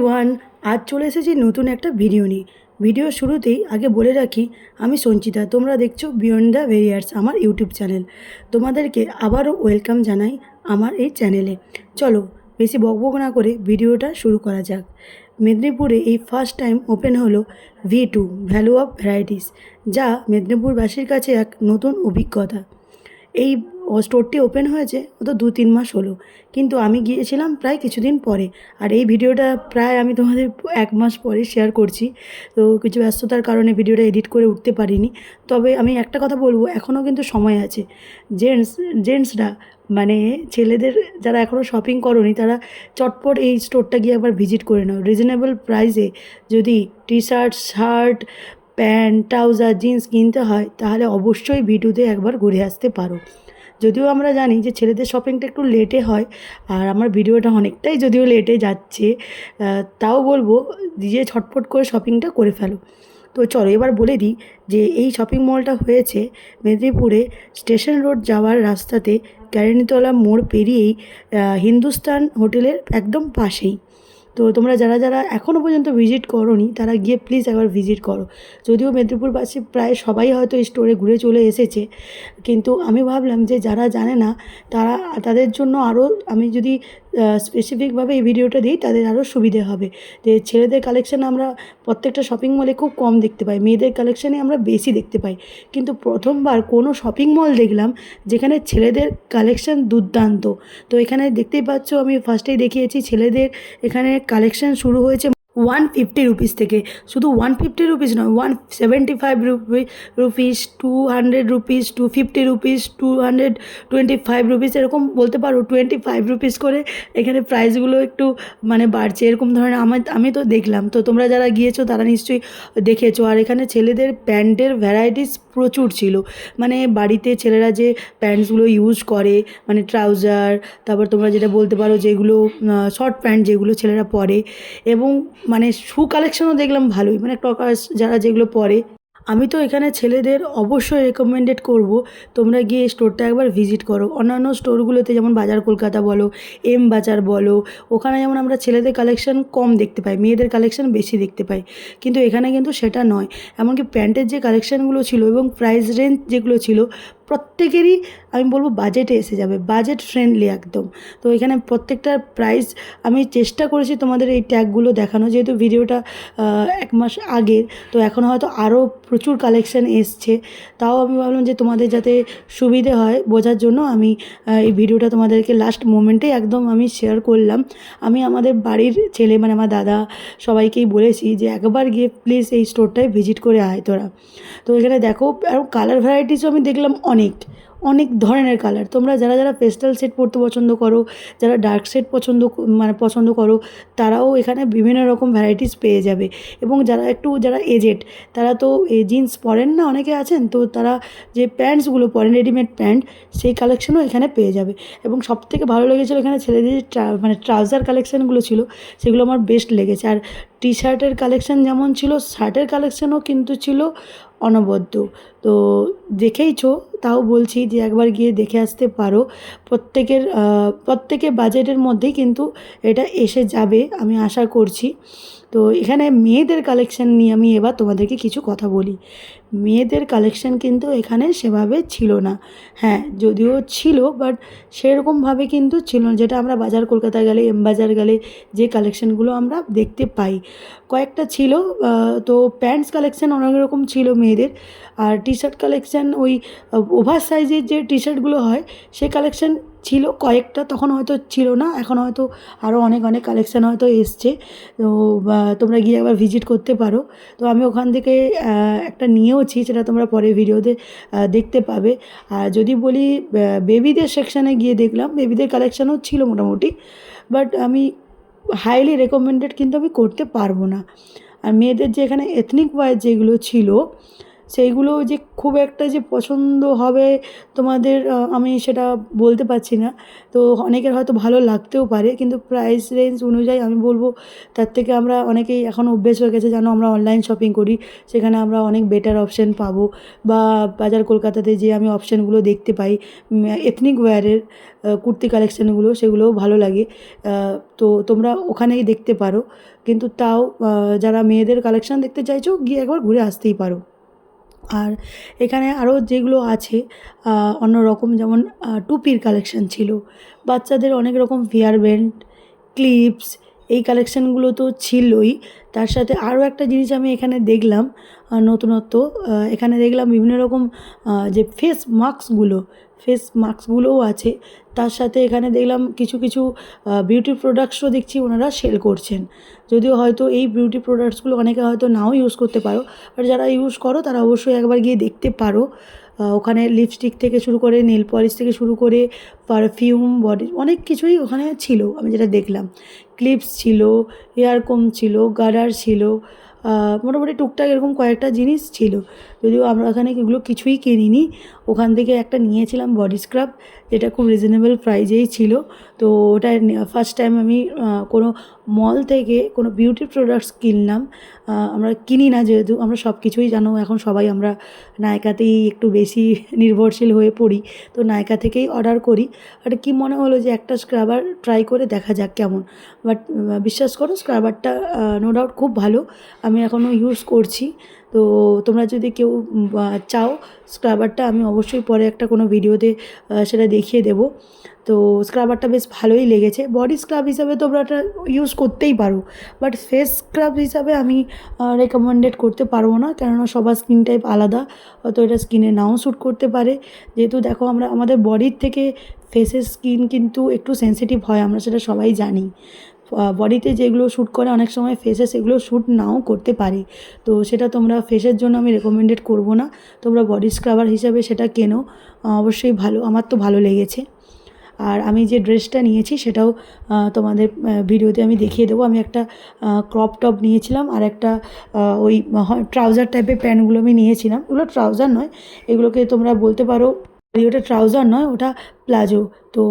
Everyone, আজ চলে এসেছি নতুন একটা ভিডিও নিয়ে। ভিডিও শুরুতেই আগে বলে রাখি, আমি সঞ্চিতা, তোমরা দেখছো বিয়ন্ড দ্য ভেরিয়ার্স আমার ইউটিউব চ্যানেল। তোমাদেরকে আবারও ওয়েলকাম জানাই আমার এই চ্যানেলে। চলো বেশি বকবক না করে ভিডিওটা শুরু করা যাক। মেদিনীপুরে এই ফার্স্ট টাইম ওপেন হলো V2 ভ্যালু অফ ভ্যারাইটিস, যা মেদিনীপুরবাসীর কাছে এক নতুন অভিজ্ঞতা। এই স্টোরটি ওপেন হয়েছে তো 2-3 মাস হলো, কিন্তু আমি গিয়েছিলাম প্রায় কিছুদিন পরে। আর এই ভিডিওটা প্রায় আমি তোমাদের 1 মাস পরে শেয়ার করছি। তো কিছু ব্যস্ততার কারণে ভিডিওটা এডিট করে উঠতে পারিনি। তবে আমি একটা কথা বলবো, এখনও কিন্তু সময় আছে। জেন্টসরা মানে ছেলেদের যারা এখনও শপিং করোনি, তারা চটপট এই স্টোরটা গিয়ে একবার ভিজিট করে নাও। রিজনেবল প্রাইসে যদি T shirt, shirt, pant, trouser, jeans কিনতে হয়, তাহলে অবশ্যই V2তে একবার ঘুরে আসতে পারো। যদিও আমরা জানি যে ছেলেদের শপিংটা একটু লেটে হয়, আর আমার ভিডিওটা অনেকটাই যদিও লেটে যাচ্ছে, তাও বলবো যে ছটফট করে শপিংটা করে ফেলো। তো চলো এবার বলে দিই যে এই শপিং মলটা হয়েছে মেদিনীপুরে স্টেশন রোড যাওয়ার রাস্তাতে, ক্যারিনিতলা মোড় পেরিয়েই হিন্দুস্তান হোটেলের একদম পাশেই। তো তোমরা যারা যারা এখনও পর্যন্ত ভিজিট করোনি, তারা গিয়ে প্লিজ একবার ভিজিট করো। যদিও মেদিনীপুরবাসী প্রায় সবাই হয়তো এই স্টোরে ঘুরে চলে এসেছে, কিন্তু আমি ভাবলাম যে যারা জানে না তাদের জন্য আরও আমি যদি স্পেসিফিকভাবে এই ভিডিওটা দিই, তাদের আরও সুবিধে হবে। যে ছেলেদের কালেকশান আমরা প্রত্যেকটা শপিং মলে খুব কম দেখতে পাই, মেয়েদের কালেকশানে আমরা বেশি দেখতে পাই। কিন্তু প্রথমবার কোনো শপিং মল দেখলাম যেখানে ছেলেদের কালেকশান দুর্দান্ত। তো এখানে দেখতেই পাচ্ছ, আমি ফার্স্টেই দেখিয়েছি ছেলেদের এখানে কালেকশান শুরু হয়েছে 150 রুপিস থেকে। শুধু 150 রুপিস নয়, 175 রুপিস, 200 রুপিস, 250 রুপিস, 225 রুপিস, এরকম বলতে পারো 25 রুপিস করে এখানে প্রাইসগুলো একটু মানে বাড়ছে, এরকম ধরনের আমি তো দেখলাম। তো তোমরা যারা গিয়েছো তারা নিশ্চয়ই দেখেছো। আর এখানে ছেলেদের প্যান্টের ভ্যারাইটিস প্রচুর ছিল। মানে বাড়িতে ছেলেরা যে প্যান্টসগুলো ইউজ করে, মানে ট্রাউজার, তারপর তোমরা যেটা বলতে পারো যেগুলো শর্ট প্যান্ট যেগুলো ছেলেরা পরে, এবং মানে শু কালেকশনও দেখলাম ভালোই, মানে টকার্স যারা যেগুলো পরে। আমি তো এখানে ছেলেদের অবশ্যই রেকমেন্ডেড করব তোমরা গিয়ে স্টোরটা একবার ভিজিট করো। অন্যান্য স্টোরগুলোতে যেমন বাজার কলকাতা বলো, এম বাজার বলো, ওখানে যেমন আমরা ছেলেদের কালেকশন কম দেখতে পাই, মেয়েদের কালেকশন বেশি দেখতে পাই, কিন্তু এখানে কিন্তু সেটা নয়। এমনকি প্যান্টের যে কালেকশানগুলো ছিল এবং প্রাইস রেঞ্জ যেগুলো ছিল, প্রত্যেকেরই আমি বলবো বাজেটে এসে যাবে, বাজেট ফ্রেন্ডলি একদম। তো এখানে প্রত্যেকটার প্রাইস আমি চেষ্টা করেছি তোমাদের এই ট্যাগগুলো দেখানো, যেহেতু ভিডিওটা 1 মাস আগের, তো এখন হয়তো আরও প্রচুর কালেকশান এসছে। তাও আমি ভাবলাম যে তোমাদের যাতে সুবিধে হয় বোঝার জন্য আমি এই ভিডিওটা তোমাদেরকে লাস্ট মোমেন্টেই একদম আমি শেয়ার করলাম। আমি আমাদের বাড়ির ছেলে, মানে আমার দাদা, সবাইকেই বলেছি যে একবার গিয়ে প্লিজ এই স্টোরটায় ভিজিট করে আয় তোরা। তো এখানে দেখো, আর কালার ভ্যারাইটিসও আমি দেখলাম অনেক অনেক ধরনের কালার। তোমরা যারা যারা পেস্টাল সেট পরতে পছন্দ করো, যারা ডার্ক সেট পছন্দ করো, তারাও এখানে বিভিন্ন রকম ভ্যারাইটিস পেয়ে যাবে। এবং যারা এজেড, তারা তো জিন্স পরেন না, অনেকে আছেন, তো তারা যে প্যান্টসগুলো পরেন, রেডিমেড প্যান্ট, সেই কালেকশনও এখানে পেয়ে যাবে। এবং সবথেকে ভালো লেগেছিলো এখানে ছেলেদের যে ট্রাউজার কালেকশানগুলো ছিল, সেগুলো আমার বেস্ট লেগেছে। আর টি শার্টের কালেকশান যেমন ছিল, শার্টের কালেকশানও কিন্তু ছিল অনবদ্য। তো দেখেইছো, তাও বলছি যে একবার গিয়ে দেখে আসতে পারো। প্রত্যেকের বাজেটের মধ্যেই কিন্তু এটা এসে যাবে, আমি আশা করছি। তো এখানে মেয়েদের কালেকশান নিয়ে আমি এবার তোমাদেরকে কিছু কথা বলি। মেয়েদের কালেকশান কিন্তু এখানে সেভাবে ছিল না। হ্যাঁ, যদিও ছিল, বাট সেরকমভাবে কিন্তু ছিল না, যেটা আমরা বাজার কলকাতা গেলে, এম বাজার গেলে যে কালেকশানগুলো আমরা দেখতে পাই। কয়েকটা ছিল, তো প্যান্টস কালেকশান অনেক রকম ছিল মেয়েদের। আর টি শার্ট কালেকশান, ওই ওভার সাইজের যে টি শার্টগুলো হয়, সেই কালেকশান ছিল কয়েকটা, তখন হয়তো ছিল না, এখন হয়তো আরও অনেক অনেক কালেকশান হয়তো এসছে। তো তোমরা গিয়ে একবার ভিজিট করতে পারো। তো আমি ওখান থেকে একটা নিয়েওছি, সেটা তোমরা পরে ভিডিওতে দেখতে পাবে। আর যদি বলি বেবিদের সেকশানে গিয়ে দেখলাম, বেবিদের কালেকশানও ছিল মোটামুটি, বাট আমি হাইলি রেকমেন্ডেড কিন্তু আমি করতে পারবো না। আর মেয়েদের যে এখানে এথনিক ওয়্যার যেগুলো ছিল, সেইগুলো যে খুব একটা যে পছন্দ হবে তোমাদের আমি সেটা বলতে পারছি না। তো অনেকের হয়তো ভালো লাগতেও পারে, কিন্তু প্রাইস রেঞ্জ অনুযায়ী আমি বলবো তার থেকে আমরা অনেকেই এখন অভ্যেস হয়ে গেছে, যেন আমরা অনলাইন শপিং করি, সেখানে আমরা অনেক বেটার অপশান পাবো। বা বাজার কলকাতাতে যে আমি অপশানগুলো দেখতে পাই এথনিক ওয়্যারের কুর্তি কালেকশানগুলো, সেগুলোও ভালো লাগে। তো তোমরা ওখানেই দেখতে পারো, কিন্তু তাও যারা মেয়েদের কালেকশান দেখতে চাইছো গিয়ে একবার ঘুরে আসতেই পারো। আর এখানে আরও যেগুলো আছে অন্য রকম, যেমন টুপির কালেকশান ছিল, বাচ্চাদের অনেক রকম হেয়ার ব্যান্ড, ক্লিপস, এই কালেকশানগুলো তো ছিলই। তার সাথে আরও একটা জিনিস আমি এখানে দেখলাম নতুনত্ব, এখানে দেখলাম বিভিন্ন রকম যে ফেস মাস্কগুলোও আছে। তার সাথে এখানে দেখলাম কিছু কিছু বিউটি প্রোডাক্টসও দেখছি ওনারা সেল করছেন। যদিও হয়তো এই বিউটি প্রোডাক্টসগুলো অনেকে হয়তো নাও ইউজ করতে পারো, বাট যারা ইউজ করো তারা অবশ্যই একবার গিয়ে দেখতে পারো। ওখানে লিপস্টিক থেকে শুরু করে নেল পলিশ থেকে শুরু করে পারফিউম, বডি, অনেক কিছুই ওখানে ছিল আমি যেটা দেখলাম। ক্লিপস ছিল, হেয়ার কম ছিল, গার্ডার ছিল, মোটামুটি টুকটাক এরকম কয়েকটা জিনিস ছিল। যদিও আমরা ওখানে এগুলো কিছুই কিনিনি, ওখান থেকে একটা নিয়েছিলাম বডি স্ক্রাব, যেটা খুব রিজনেবল প্রাইজেই ছিল। তো ওটা ফার্স্ট টাইম আমি কোনো মল থেকে কোনো বিউটি প্রোডাক্টস কিনলাম। আমরা কিনি না, যেহেতু আমরা সব কিছুই জানো এখন সবাই আমরা নায়কাতেই একটু বেশি নির্ভরশীল হয়ে পড়ি, তো নায়কা থেকেই অর্ডার করি। আর কি মনে হলো যে একটা স্ক্রাবার ট্রাই করে দেখা যাক কেমন। বাট বিশ্বাস করো স্ক্রাবারটা নো ডাউট খুব ভালো, আমি এখনও ইউজ করছি। তো তোমরা যদি কেউ চাও স্ক্রাবারটা, আমি অবশ্যই পরে একটা কোনো ভিডিওতে সেটা দেখিয়ে দেবো। তো স্ক্রাবারটা বেশ ভালোই লেগেছে। বডি স্ক্রাব হিসাবে তোমরা এটা ইউজ করতেই পারো, বাট ফেস স্ক্রাব হিসাবে আমি রেকমেন্ডেড করতে পারবো না, কেননা সবার স্কিন টাইপ আলাদা, হয়তো এটা স্কিনে নাও শ্যুট করতে পারে। যেহেতু দেখো আমরা আমাদের বডির থেকে ফেসের স্কিন কিন্তু একটু সেনসিটিভ হয়, আমরা সেটা সবাই জানি। বডিতে যেগুলো শ্যুট করে অনেক সময় ফেসে সেগুলো শ্যুট নাও করতে পারে। তো সেটা তোমরা ফেসের জন্য আমি রেকমেন্ডেড করবো না, তোমরা বডি স্ক্রাবার হিসাবে সেটা কেনো, অবশ্যই ভালো, আমার তো ভালো লেগেছে। আর আমি যে ড্রেসটা নিয়েছি সেটাও তোমাদের ভিডিওতে আমি দেখিয়ে দেবো। আমি একটা ক্রপ টপ নিয়েছিলাম, আর একটা ওই ট্রাউজার টাইপের প্যান্টগুলো আমি নিয়েছিলাম। এগুলো ট্রাউজার নয়, এগুলোকে তোমরা বলতে পারো, ওটা ট্রাউজার নয়, ওটা প্লাজো। তো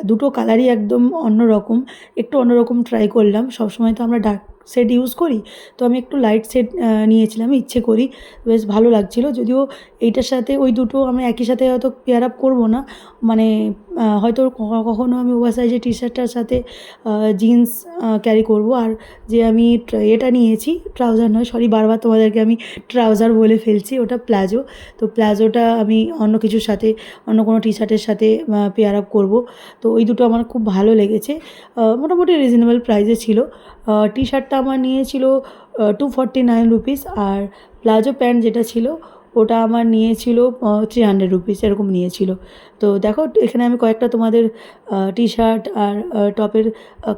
দুটো কালারই একদম অন্য রকম, একটু অন্যরকম ট্রাই করলাম। সবসময় তো আমরা ডার্ক শেড ইউজ করি, তো আমি একটু লাইট শেড নিয়েছিলাম ইচ্ছে করি, বেশ ভালো লাগছিলো। যদিও এইটার সাথে ওই দুটো আমি একই সাথে হয়তো পেয়ার আপ করবো না, মানে হয়তো কখনও আমি ওভার সাইজের টি শার্টটার সাথে জিন্স ক্যারি করব। আর যে আমি এটা নিয়েছি ট্রাউজার নয়, সরি বারবার তোমাদেরকে আমি ট্রাউজার বলে ফেলছি, ওটা প্লাজো। তো প্লাজোটা আমি অন্য কিছুর সাথে, অন্য কোনো টি শার্টের সাথে পেয়ার আপ করবো। তো ওই দুটো আমার খুব ভালো লেগেছে, মোটামুটি রিজনেবল প্রাইসে ছিল। টি শার্টটা আমার নিয়েছিল 249 রুপিস, আর প্লাজো প্যান্ট যেটা ছিল ওটা আমার নিয়েছিল 300 রুপিস, এরকম নিয়েছিল। তো দেখো এখানে আমি কয়েকটা তোমাদের টি শার্ট আর টপের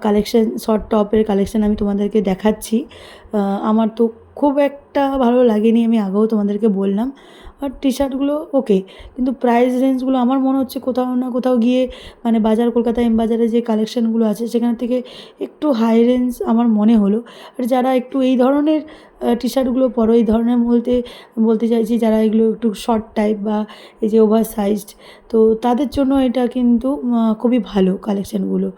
কালেকশান, শর্ট টপের কালেকশান আমি তোমাদেরকে দেখাচ্ছি। আমার তো খুব একটা ভালো লাগেনি, আমি আগেও তোমাদেরকে বললাম। আর টি শার্টগুলো ওকে, কিন্তু প্রাইস রেঞ্জগুলো আমার মনে হচ্ছে কোথাও না কোথাও গিয়ে, মানে বাজার কলকাতা এম বাজারে যে কালেকশানগুলো আছে সেখান থেকে একটু হাই রেঞ্জ আমার মনে হলো। আর যারা একটু এই ধরনের টি শার্টগুলো পরো, এই ধরনের বলতে চাইছি যারা এগুলো একটু শর্ট টাইপ বা এই যে ওভার সাইজড, তো তাদের জন্য এটা কিন্তু খুবই ভালো কালেকশানগুলো।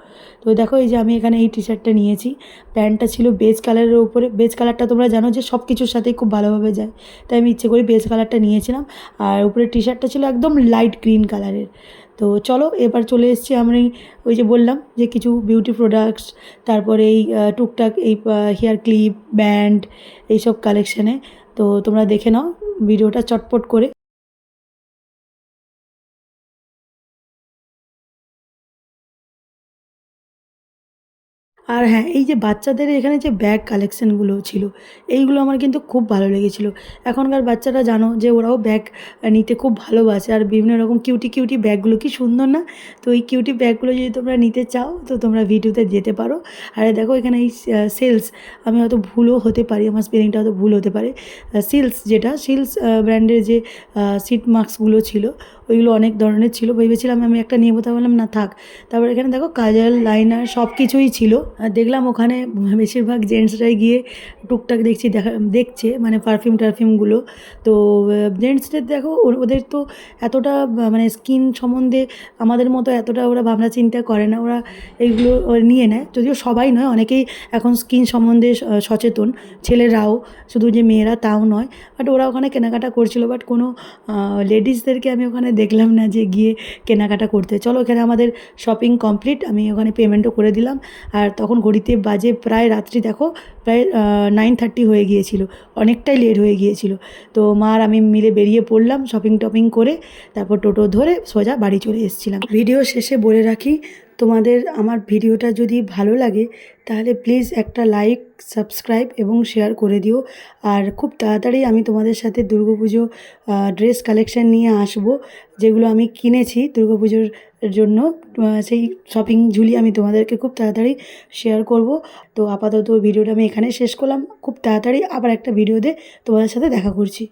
তো দেখো এই যে আমি এখানে এই টি শার্টটা নিয়েছি, প্যান্টটা ছিল বেজ কালারের উপরে। বেজ কালারটা তোমরা জানো যে সব কিছুর সাথেই খুব ভালোভাবে যায়, তাই আমি ইচ্ছে করে বেজ কালারটা নিয়েছিলাম। আর উপরে টি শার্টটা ছিল একদম লাইট গ্রিন কালারের। তো চলো এবার চলে এসেছি আমি ওই যে বললাম যে কিছু বিউটি প্রোডাক্টস, তারপরে এই টুকটাক এই হেয়ার ক্লিপ, ব্যান্ড, এইসব কালেকশানে। তো তোমরা দেখে নাও ভিডিওটা চটপট করে। আর হ্যাঁ, এই যে বাচ্চাদের এখানে যে ব্যাগ কালেকশানগুলো ছিল, এইগুলো আমার কিন্তু খুব ভালো লেগেছিলো। এখনকার বাচ্চারা জানো যে ওরাও ব্যাগ নিতে খুব ভালোবাসে, আর বিভিন্ন রকম কিউটি কিউটি ব্যাগগুলো কি সুন্দর না? তো এই কিউটি ব্যাগগুলো যদি তোমরা নিতে চাও তো তোমরা ভিডিওতে যেতে পারো। আর দেখো এখানে এই সেলস, আমি হয়তো ভুলও হতে পারি, আমার স্পেলিংটা হয়তো ভুল হতে পারে, সিলস, যেটা সিলস ব্র্যান্ডের যে সিট মাস্কগুলো ছিল ওইগুলো অনেক ধরনের ছিল, ভেবেছিলাম আমি একটা নিয়ে তা বললাম না থাক। তারপর এখানে দেখো কাজল, লাইনার সব কিছুই ছিল। আর দেখলাম ওখানে বেশিরভাগ জেন্টসরাই গিয়ে টুকটাক দেখছে মানে পারফিউমগুলো। তো জেন্টসদের দেখো ওদের তো এতটা মানে স্কিন সম্বন্ধে আমাদের মতো এতটা ওরা ভাবনা চিন্তা করে না, ওরা এইগুলো নিয়ে নেয়। যদিও সবাই নয়, অনেকেই এখন স্কিন সম্বন্ধে সচেতন, ছেলেরাও, শুধু যে মেয়েরা তাও নয়। বাট ওরা ওখানে কেনাকাটা করছিল, বাট কোনো লেডিসদেরকে আমি ওখানে দেখলাম না যে গিয়ে কেনাকাটা করতে। চলো এখানে আমাদের শপিং কমপ্লিট, আমি ওখানে পেমেন্টও করে দিলাম। আর তখন ঘড়িতে বাজে প্রায় রাত্রি দেখো প্রায় 9:30 হয়ে গিয়েছিল, অনেকটাই লেট হয়ে গিয়েছিল। তো মা আর আমি মিলে বেরিয়ে পড়লাম শপিং টপিং করে, তারপর টোটো ধরে সোজা বাড়ি চলে এসেছিলাম। ভিডিও শেষে বলে রাখি, তোমাদের আমার ভিডিওটা যদি ভালো লাগে তাহলে প্লিজ একটা লাইক, সাবস্ক্রাইব এবং শেয়ার করে দিও। আর খুব তাড়াতাড়ি আমি তোমাদের সাথে দুর্গাপুজো ড্রেস কালেকশান নিয়ে আসবো, যেগুলো আমি কিনেছি দুর্গাপুজোর জন্য। সেই শপিং ঝুলি আমি তোমাদেরকে খুব তাড়াতাড়ি শেয়ার করব। তো আপাতত ভিডিওটা আমি এখানে শেষ করলাম, খুব তাড়াতাড়ি আবার একটা ভিডিওতে তোমাদের সাথে দেখা করছি।